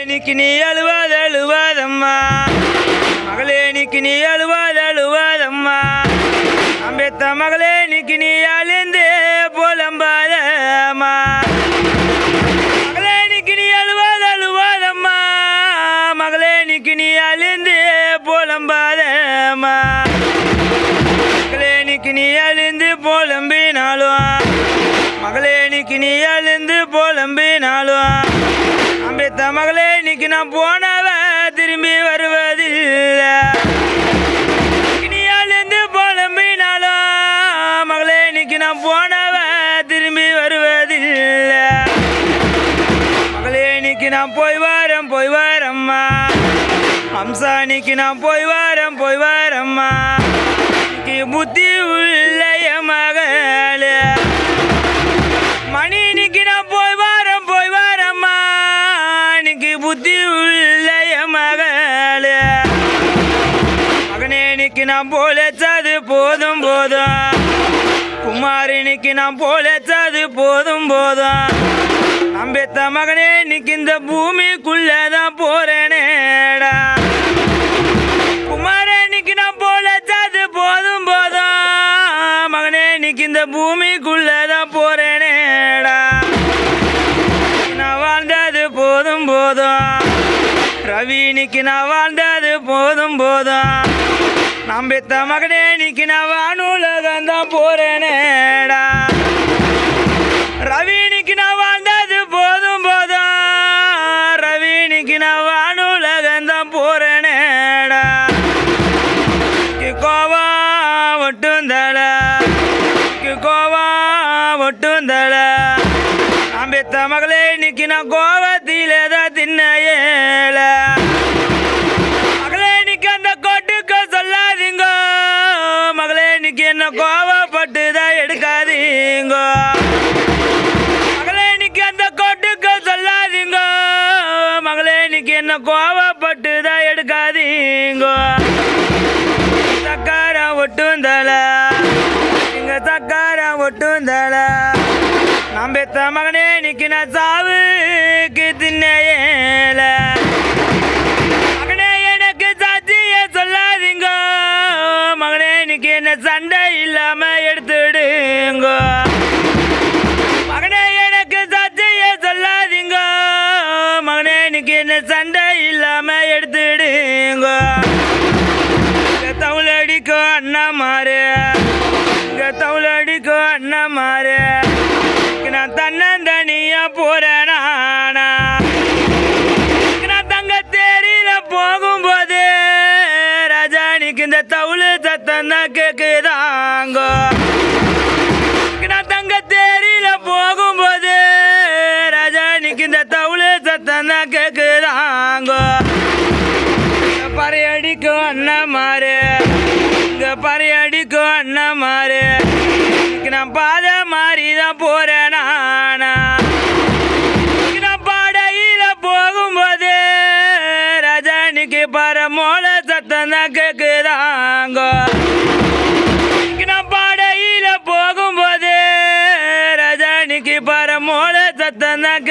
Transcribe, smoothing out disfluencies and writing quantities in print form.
இன்னைக்கு நீ அழுவாதம்மா மகளே, இன்னைக்கு நீ அழுவாதம்மா அம்பேத்த மகளே, இன்னைக்கு நீ அழிந்து புலம்பாதம்மா மகளே, இன்னைக்கு நீ அழுவாதம்மா மகளே, இன்னைக்கு நீ அழிந்து புலம்பாதம்மா மகளே, இன்னைக்கு நீ அழிந்து புலம்பினாலும் மகளே, இன்னைக்கு நீ அழிந்து புலம்பினாலும் அம்பேத்த மகளே, இன்னைக்கு நான் போனவ திரும்பி வருவதில்லை. நீ அழிந்து புலம்பினாலும் மகளே, இன்னைக்கு நான் போனவ திரும்பி வருவதில்லை. மகளே, இன்னைக்கு நான் போய் வரம்மா அம்சா, இன்னைக்கு நான் போய் வரம்மா இன்னைக்கு புத்தி உள்ள மகளே மணி, இன்னைக்கு நான் போய் வரம்மா இன்னைக்கு புத்தி உள்ள மகளே மகனே, இன்னைக்கு நான் போலச்சது போதும் குமார், இன்னைக்கு நான் போலச்சது போதும் நம்பேத்த மகனே, இன்னைக்கு இந்த பூமிக்குள்ளதான் போறேனேடா குமாரே, இன்னைக்கு நான் போலச்சது போதும் மகனே, இன்னைக்கு இந்த பூமிக்குள்ளதான் போறேனேடா நான் வாழ்ந்தது போதும் ரவி, இன்னைக்கு நான் வாழ்ந்தது போதும் நம்பேத்த மகனே, இன்னைக்கு நான் வானுலகந்தான் போறேனேடா ரவி, இன்னைக்கு நான் வாழ்ந்தது போதும் ரவி, இன்னைக்கு நான் வானுலகந்தான் போறேனேடா கோவா ஒட்டுந்தல அம்பேத்த மகளே, இன்னைக்கு நான் கோவத்திலே தான் தின்னையேல மகளே, இன்னைக்கு அந்த கோட்டுக்கு சொல்லாதீங்க மகளே, இன்னைக்கு என்ன கோவப்பட்டு தான் எடுக்காதீங்க மகளே, இன்னைக்கு அந்த கோட்டுக்கு சொல்லாதீங்க மகளே, இன்னைக்கு என்ன கோவப்பட்டு தான் எடுக்காதீங்க. சக்காரம் ஒட்டுந்தல இங்க சக்காரம் ஒட்டுந்தல நம்பேத்த மகனே, இன்னைக்கு நான் சாவுக்கு தின்னையேல மகனே, எனக்கு சாட்சிய சொல்லாதீங்க மகனே, இன்னைக்கு என்ன சண்டை இல்லாம எடுத்துடுங்க மகனே, எனக்கு சாட்சிய சொல்லாதீங்க மகனே, இன்னைக்கு என்ன சண்டை இல்லாம எடுத்துடுங்க. தவுளடிக்கும் அண்ணா மாறு தவுளடிக்கும் அண்ணா மாறு நான் தன்னந்தனியா போறேனா நான் தங்க தேரியில போகும்போது ராஜானிக்கு இந்த தவுளு சத்தம் தான் கேக்குதாங்க நான் தங்க தேரியில போகும்போது ராஜானிக்கு இந்த தவுளு சத்தம் தான் கேக்குதாங்க. பறையடிக்கும் அண்ணா மாறு இங்க பறையடிக்கும் அண்ணா மாறு நான் பாத மாறிதான் போறேனா நான் பாடையில போகும்போது ராஜானிக்கு பரமோல சத்தம் தான் கேக்குதாங்க நான் பாடையில போகும்போது ராஜானிக்கு பரமோல சத்தம் தான்